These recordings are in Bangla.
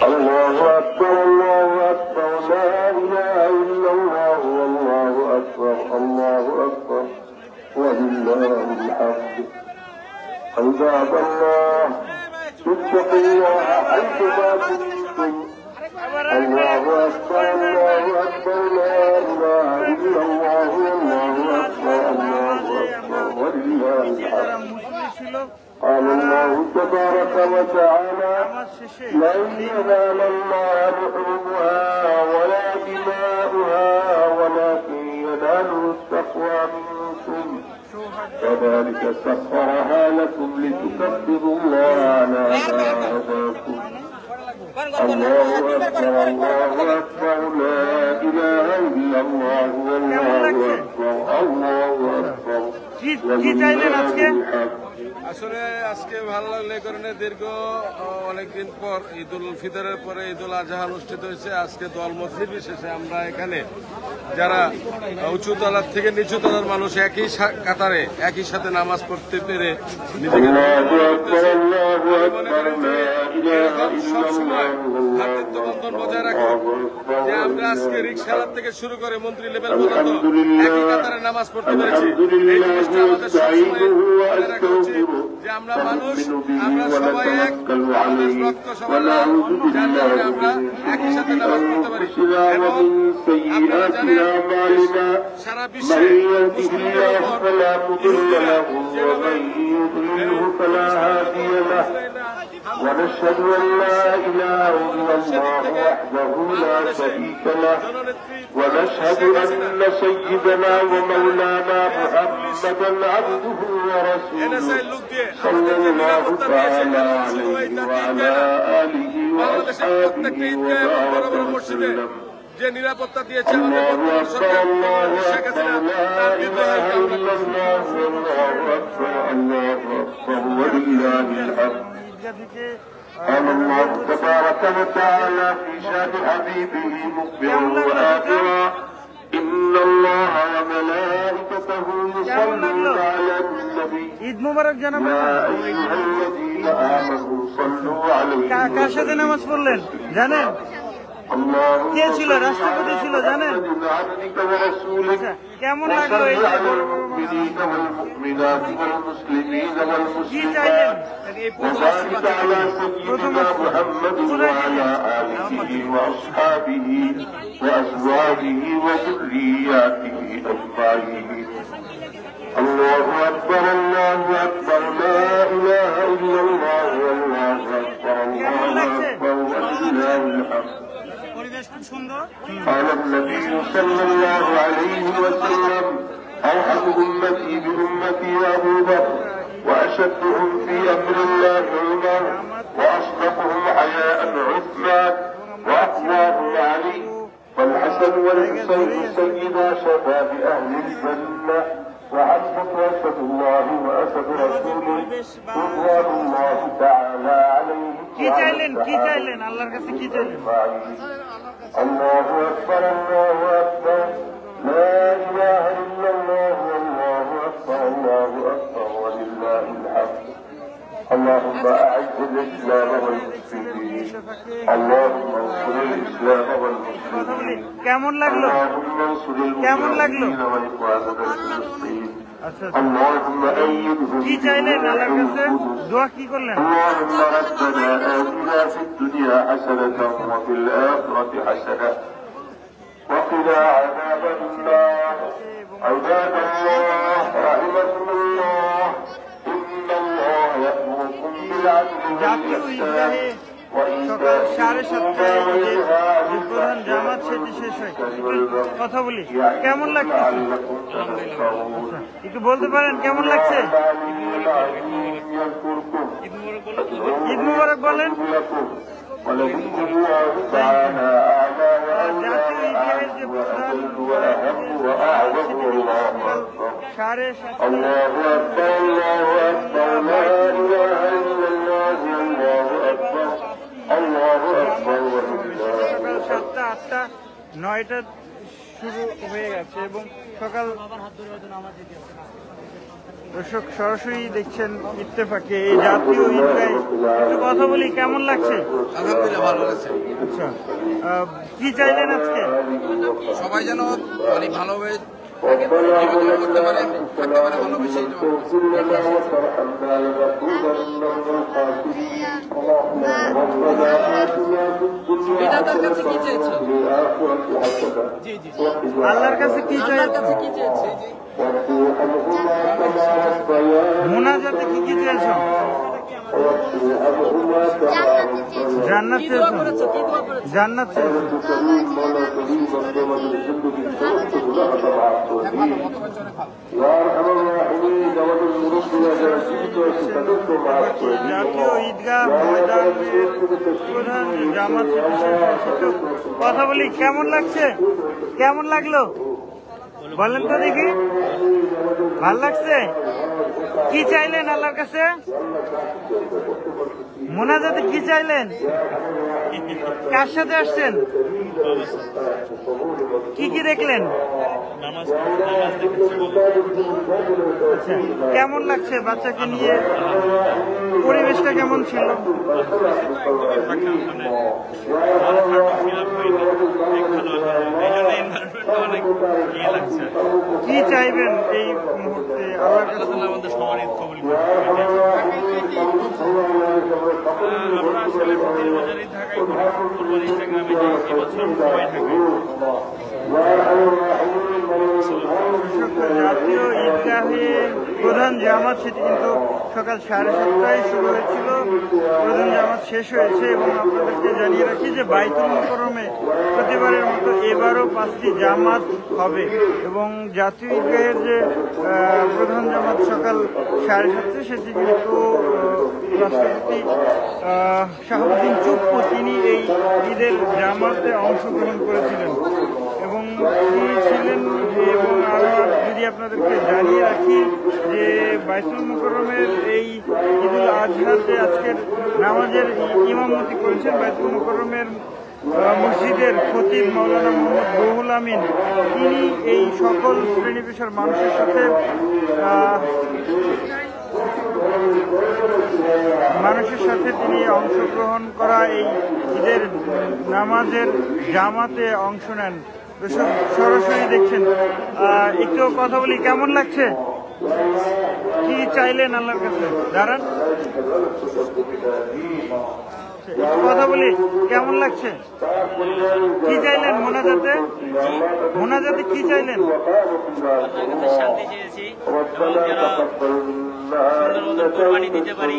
الله أكبر الله أكبر لا إله إلا الله والله أكبر الله أكبر ولله الحمد عباد الله اتقوا الله حيثما كنتم الله أكبر الله أكبر لا إله إلا الله والله أكبر الله أكبر ولله الحمد قال الله تبارك وتعالى لن ينال الله لحومها ولا دماؤها ولكن يناله التقوى منكم كذلك سخرها لكم لتكبروا الله على ما هداكم الله أكبر الله أكبر لا إله إلا الله والله أكبر الله أكبر আসলে আজকে ভালো লাগলো এই কারণে দীর্ঘ অনেকদিন পর ঈদুল ফিতরের পরে ঈদুল আজহা অনুষ্ঠিত হয়েছে। আজকে দলমত নির্বিশেষে আমরা এখানে যারা উঁচু তলার থেকে নিচু তলার মানুষ একই কাতারে একই সাথে নামাজ পড়তে পেরে নিজেকে বন্ধন বজায় রাখি যে আমরা আজকে রিক্সাওয়ালা থেকে শুরু করে মন্ত্রী লেভেল পর্যন্ত একই কাতারে নামাজ পড়তে পেরেছি। এই জিনিসটা আমাদের সবসময় মনে রাখা উচিত যে আমরা মানুষ, আমরা সবাই এক, আমাদের রক্ত সবার যার কারণে আমরা একই সাথে নামাজ পড়তে পারি। এবং আপনারা জানেন সারা বিশ্বে মুসলিমদের উপর ইহুদিরা যেভাবে ونشهد أن لا إله إلا الله وحده لا شريك له ونشهد أن سيدنا ومولانا محمدا عبده ورسوله صلى الله تعالى عليه وعلى آله وأصحابه وبارك وسلم যে নিরাপত্তা দিয়েছে আমাদের সরকার শেখ হাসিনা তার বিরুদ্ধে قال الله تبارك وتعالى في شان حبيبه مخبرا وآخرا إن الله وملائكته يصلون على النبي يا أيها الذين آمنوا صلوا عليه কার সাথে নামাজ পড়লেন জানেন? কে ছিল? রাষ্ট্রপতি ছিল জানেন? কেমন লাগলো? এই কি চাইলেন? الله أكبر الله أكبر لا إله إلا الله والله أكبر الله أكبر ولله الحمد قال النبي صلى الله عليه وسلم أرحم أمتي بأمتي أبو بكر وأشدهم في أمر الله عمر وأصدقهم حياء عثمان وأقواهم علي والحسن والحسين سيدا شباب أهل الجنة وحسبك أسد الله وأسد رسوله رضوان الله تعالى عليه কি চাইলেন আল্লাহর কাছে? কি চাইলেন? الله أكبر الله أكبر لا إله إلا الله والله أكبر الله أكبر ولله الحمد اللهم أعز الإسلام والمسلمين اللهم انصر الإسلام والمسلمين কেমন লাগলো? اللهم انصر المجاهدين والإخوان المسلمين اللهم أيدهم কি চাইলেন আল্লাহর কাছে? দোয়া কি করলেন? اللهم ربنا آتنا في الدنيا حسنة وفي الآخرة حسنة وقنا عذاب النار عباد الله رحمكم الله إن الله يأمركم بالعدل والإحسان সকাল 7:30টায় প্রধান জামাত সেটি শেষ হয়। কথা বলি, কেমন লাগছে? একটু বলতে পারেন কেমন লাগছে? ঈদ মুবারক বলেন। জাতীয় ঈদের যে প্রধান 7টা 8টা 9টা শুরু হয়ে গেছে এবং সকাল দর্শক সরাসরি দেখছেন ইত্তেফাকে এই জাতীয় ঈদগাহে। একটু কথা বলি, কেমন লাগছে? আলহামদুলিল্লাহ ভালো লাগছে। আচ্ছা, কি চাইলেন আজকে? সবাই যেন অনেক ভালোভাবে করতে পারে, থাকতে পারে ভালোভাবে, সেই তার কাছে কি চাইছো? জি জি আল্লাহর কাছে কি চাইছো? কি চাইছো? মোনাজাতে কি কি চাইছো? জান্নাত কি দোয়া চাইছো? করেছো? কি দোয়া করেছো? জান্নাত চাইছো? জাতীয় ঈদগাহ ময়দানের প্রধান জামাত কথা বলি, কেমন লাগছে? কেমন লাগলো বলেন তো দেখি। ভাল লাগছে? কি চাইলেন আল্লাহর কাছে? মোনাজাতে কি চাইলেন? কার সাথে আসছেন? কি কি দেখলেন? আচ্ছা, কেমন লাগছে বাচ্চাকে নিয়ে? পরিবেশটা কেমন ছিল? কি চাইবেন এই মুহূর্তে আল্লাহর কাছে? আমাদের সবার ঈদ কবুল করুন। আমরা আসলে প্রতি বছর ঈদ ঢাকায় করি, কোরবানি ইনস্টাগ্রামে যে এবছর সবাই থাকবে। জাতীয় ঈদগাহে প্রধান জামাত সেটি কিন্তু সকাল 7:30টায় শুরু হয়েছিল। প্রধান জামাত শেষ হয়েছে এবং আপনাদেরকে জানিয়ে রাখি যে বাইতুল মুকাররমে প্রতিবারের মতো এবারও 5টি জামাত হবে এবং জাতীয় ঈদগাহের যে প্রধান জামাত সকাল 7:30 সেটি কিন্তু রাষ্ট্রপতি শাহাবুদ্দিন চুপ্পু তিনি এই ঈদের জামাতে অংশগ্রহণ করেছিলেন এবং তিনি ছিলেন। এবং আরো যদি আপনাদেরকে জানিয়ে রাখি যে বাইতুল মুকাররমের এই ঈদুল আজহার যে আজকের নামাজের ইমামতি করেছেন বাইতুল মুকাররমের মসজিদের খতিব মাওলানা মোহাম্মদ রুহুল আমিন, তিনি এই সকল শ্রেণী পেশার মানুষের সাথে তিনি অংশগ্রহণ করা এই ঈদের নামাজের জামাতে অংশ নেন। সরাসরি দেখছেন। একটু কথা বলি, কেমন লাগছে? কি চাইলেন আল্লাহর কাছে? দাঁড়ান, কথা বলি, কেমন লাগছে? কি চাইলেন মোনাজাতে? মোনাজাতে কি চাইলেন? শান্তি চেয়েছি এবং যেন সুন্দর মতো কোরবানি দিতে পারি।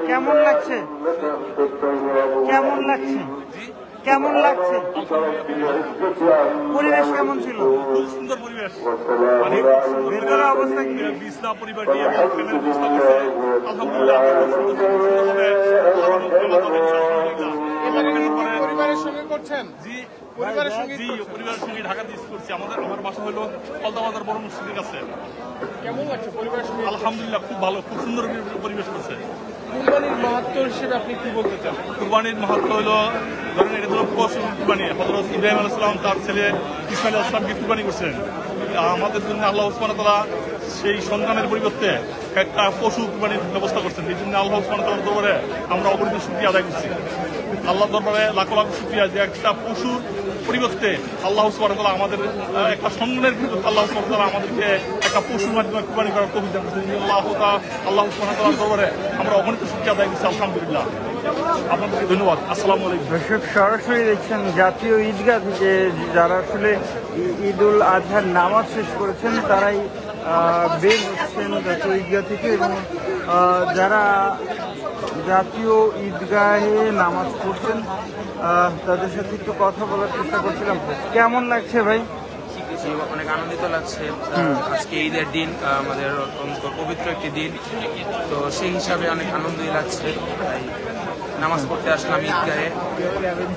কেমন লাগছে? কেমন লাগছে? কেমন লাগছে? পরিবেশ কেমন ছিল? খুব সুন্দর পরিবেশ। ভেতরে অবস্থা কি? বিছনা পরিবার নিয়ে ফ্যামিলির ব্যবস্থা করছে। আলহামদুলিল্লাহ পরিবারের সঙ্গে করছেন? জি, পরিবারের সঙ্গে ঢাকা দিয়ে করছি। আমার বাসা হলো পলতা বাজার বড় মসজিদের কাছে। কেমন লাগছে পরিবারের সঙ্গে? আলহামদুলিল্লাহ খুব ভালো, খুব সুন্দর পরিবেশ করছে। কুরবানির মাহাত্ম্য হিসেবে আপনি কি বলতে চান? কুরবানির মাহাত্ম্য হলো, ধরেন এটা হলো পশু কুরবানি। হযরত ইব্রাহিম আলাইহিস সালাম তার ছেলে ইসমাঈল আলাইহিস সালামকে কুরবানি করছেন। আমাদের জন্য আল্লাহ সুবহানাহু ওয়া তাআলা সেই সন্তানের পরিবর্তে একটা পশু কুরবানির ব্যবস্থা করছেন। এই জন্য আল্লাহ সুবহানাহু ওয়া তাআলার দরবারে আমরা অপরিমিত শুকরিয়া আদায় করছি। আল্লাহ দরবারে লাখ লাখ শুকরিয়া যে একটা পশুর পরিবর্তে আল্লাহ সুবহানাহু ওয়া তাআলা আমাদের একটা সম্মানের পরিবর্তে আল্লাহ সুবহানাহু ওয়া তাআলা আমাদেরকে একটা পশুর মাধ্যমে কুরবানি করার তৌফিক দান করেছেন। আল্লাহ সুবহানাহু ওয়া তাআলার দরবারে আমরা অগণিত শুকরিয়া আদায় করছি। আলহামদুলিল্লাহ, আপনাদেরকে ধন্যবাদ। আসসালামু আলাইকুম। দর্শক সরাসরি দেখছেন জাতীয় ঈদগাহ থেকে যারা আসলে ঈদুল আজহার নামাজ শেষ করেছেন তারাই বের হচ্ছেন জাতীয় ঈদগাহ থেকে এবং যারা জাতীয় ঈদগাহে নামাজ পড়ছেন তাদের সাথে একটু কথা বলার চেষ্টা করছিলাম। কেমন লাগছে ভাই? অনেক আনন্দিত লাগছে। আজকে ঈদের দিন, আমাদের পবিত্র একটি দিন, তো সেই হিসাবে অনেক আনন্দই লাগছে। তাই নামাজ পড়তে আসলাম ঈদগাহে।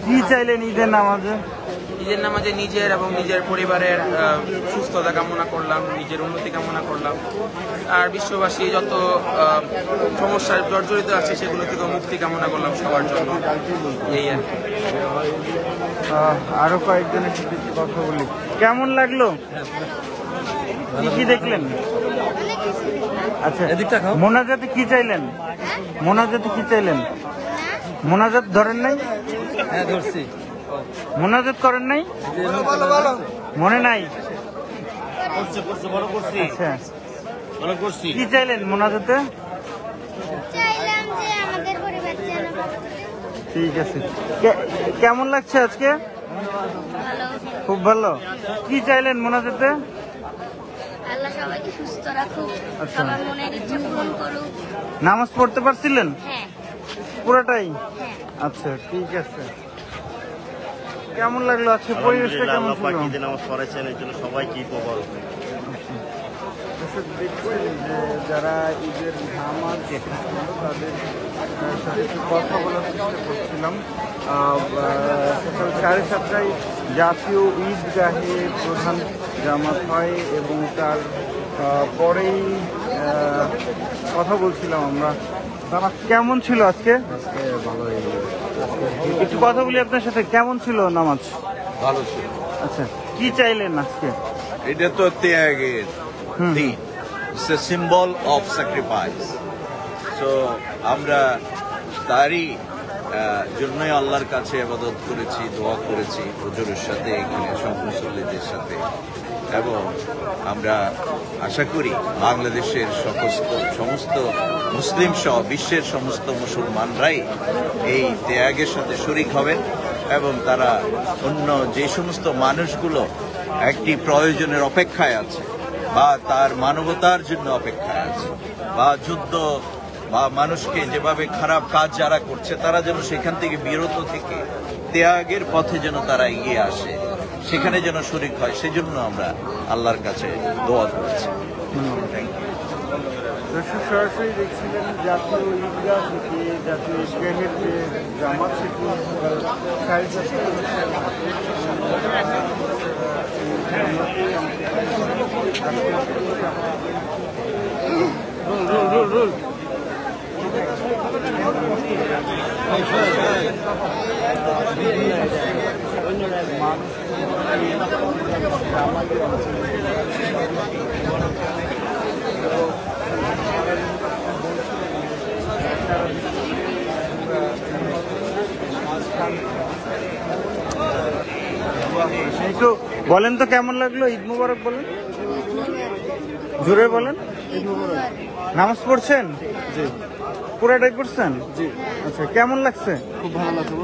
কি চাইলেন ঈদের নামাজে? ঈদের নামাজে নিজের এবং নিজের পরিবারের সুস্থতা কামনা করলাম, নিজের উন্নতি কামনা করলাম, আর বিশ্ববাসী যত সমস্যায় জর্জরিত আছে সেগুলো থেকে মুক্তি কামনা করলাম সবার জন্য। এই আর আরো কয়েকজনের সাথে কথা বলি। কেমন লাগলো? কি দেখলেন? আচ্ছা, মোনাজাতে কি চাইলেন? মোনাজাতে কি চাইলেন? মোনাজাত ধরেন নাই? হ্যাঁ ধরছি। মোনাজাত করেন নাই? মনে নাই? আচ্ছা, কি চাইলেন মোনাজাতে? চাইলাম যে আমাদের পরিবার যেন ঠিক আছে। কেমন লাগছে আজকে? ভালো, খুব ভালো। কি চাইলেন মোনাজাতে? আল্লাহ সবাইকে সুস্থ রাখুক, আচ্ছা। সবার মনের ইচ্ছা পূরণ করুক। নামাজ পড়তে পারছিলেন হ্যাঁ পুরোটাই? হ্যাঁ আচ্ছা, ঠিক আছে। কেমন লাগলো আজকে? পরিবেশটা কেমন ছিল? নামাজ পড়াইছেন এর জন্য সবাইকে ঈদ মোবারক। দর্শক দেখছেন যে যারা ঈদের নামাজ তাদের সাথে একটু কথা বলার চেষ্টা করছিলাম। সকাল 7:30টায় জাতীয় ঈদগাহে প্রধান জামাত হয় এবং তার পরেই কথা বলছিলাম আমরা। কেমন ছিল আজকে? একটু কথা বলি আপনার সাথে। কেমন ছিল নামাজ? ভালো ছিল। আচ্ছা, কি চাইলেন আজকে? এটা তো ত্যাগের দিন, it's a symbol of sacrifice. So আমরা তারই জন্যই আল্লাহর কাছে ইবাদত করেছি, দোয়া করেছি হুজুরের সাথে, এখানে সব মুসল্লিদের সাথে। এবং আমরা আশা করি বাংলাদেশের সমস্ত মুসলিম সহ বিশ্বের সমস্ত মুসলমানরাই এই ত্যাগের সাথে শরীক হবেন এবং তারা অন্য যে সমস্ত মানুষগুলো একটি প্রয়োজনের অপেক্ষায় আছে বা তার মানবতার জন্য অপেক্ষায় আছে বা যুদ্ধ বা মানুষকে যেভাবে খারাপ কাজ যারা করছে তারা যেন সেখান থেকে বিরত থেকে ত্যাগের পথে যেন তারা এগিয়ে আসে, সেখানে যেন শরীক হয়, সেজন্য আমরা আল্লাহর কাছে দোয়া করেছি। Thank you. দর্শক সরাসরি দেখছিলেন জাতীয় ঈদগাহ থেকে, জাতীয় ঈদগাহের যে জামাত সেটি সকাল 7:30টায় একটু বলেন তো কেমন লাগলো? ঈদ মুবারক বলেন, জোরে বলেন। নামাজ পড়ছেন? জি। পুরাটাই পড়ছেন? জি। আচ্ছা, কেমন লাগছে? খুব ভালো লাগছে।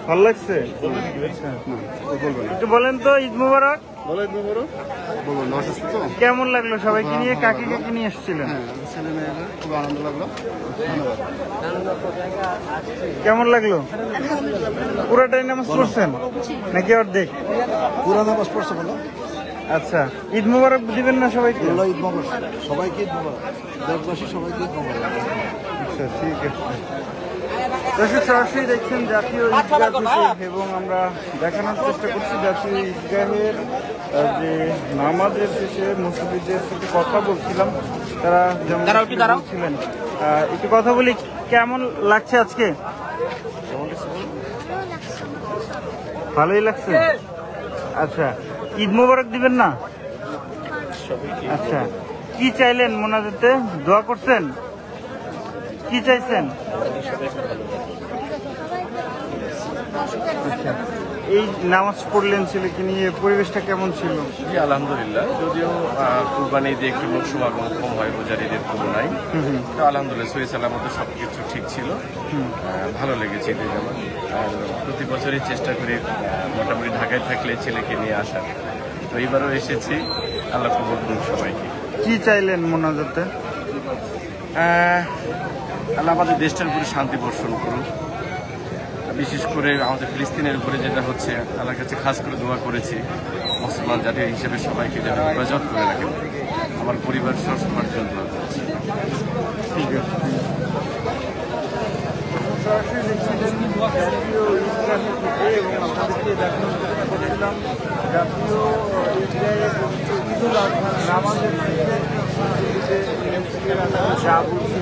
ভালো লাগছে? আচ্ছা, একটু বলেন তো ঈদ মুবারক। কেমন লাগলো? সবাইকে নিয়ে কাকে কাকে নিয়ে এসেছিলেন? ছেলে মেয়েরা খুব আনন্দ লাগলো। কেমন লাগলো? পুরাটাই নামাজ পড়ছেন নাকি অর্ধেক? পুরা নামাজ পড়ছে বলো। আচ্ছা, ঈদ মুবারক দিবেন না সবাইকে? ঈদ মোবারক, সবাইকে ঈদ মোবারক, দেশবাসী সবাইকে ঈদ মোবারক। আচ্ছা, ঠিক আছে। দর্শক সরাসরি দেখছেন জাতীয় ঈদগাহ থেকে এবং আমরা দেখানোর চেষ্টা করছি জাতীয় ঈদগাহের যে নামাজের শেষে মুসল্লিদের সাথে কথা বলছিলাম। তারা যেমন বলছিলেন, একটু কথা বলি। কেমন লাগছে আজকে? ভালোই লাগছে। আচ্ছা, ঈদ মোবারক দিবেন না? আচ্ছা, কি চাইলেন মোনাজাতে? দোয়া করছেন? কি চাইছেন? আচ্ছা, এই নামাজ পড়লেন ছেলেকে নিয়ে, পরিবেশটা কেমন ছিল? জি আলহামদুলিল্লাহ, যদিও কুরবানি দিয়ে একটু লোক সমাগম কম হয় রোজার ঈদের তুলনায়, তো আলহামদুলিল্লাহ সহি সালামতে সবকিছু ঠিক ছিল। ভালো লেগেছে ঈদের জামাত। আর প্রতি বছরই চেষ্টা করি মোটামুটি ঢাকায় থাকলে ছেলেকে নিয়ে আসার, তো এইবারও এসেছি। আল্লাহ কবুল করুন সবাইকে। কি চাইলেন মোনাজাতে? আল্লাহ আমাদের দেশটার উপরে শান্তি বর্ষণ করুন, বিশেষ করে আমাদের ফিলিস্তিনের উপরে যেটা হচ্ছে আল্লাহর কাছে খাস করে দোয়া করেছি মুসলমান জাতি হিসেবে সবাইকে যেন হেফাজত করে রাখেন। আমার পরিবার সহ সবার জন্য দোয়া করছি। ঠিক আছে। সরাসরি দেখছিলেন জাতীয় ঈদগাহ থেকে এবং আপনাদেরকে দেখানোর চেষ্টা করেছিলাম জাতীয় ঈদগাহে ঈদুল আজহার নামাজের শেষে যা বলছি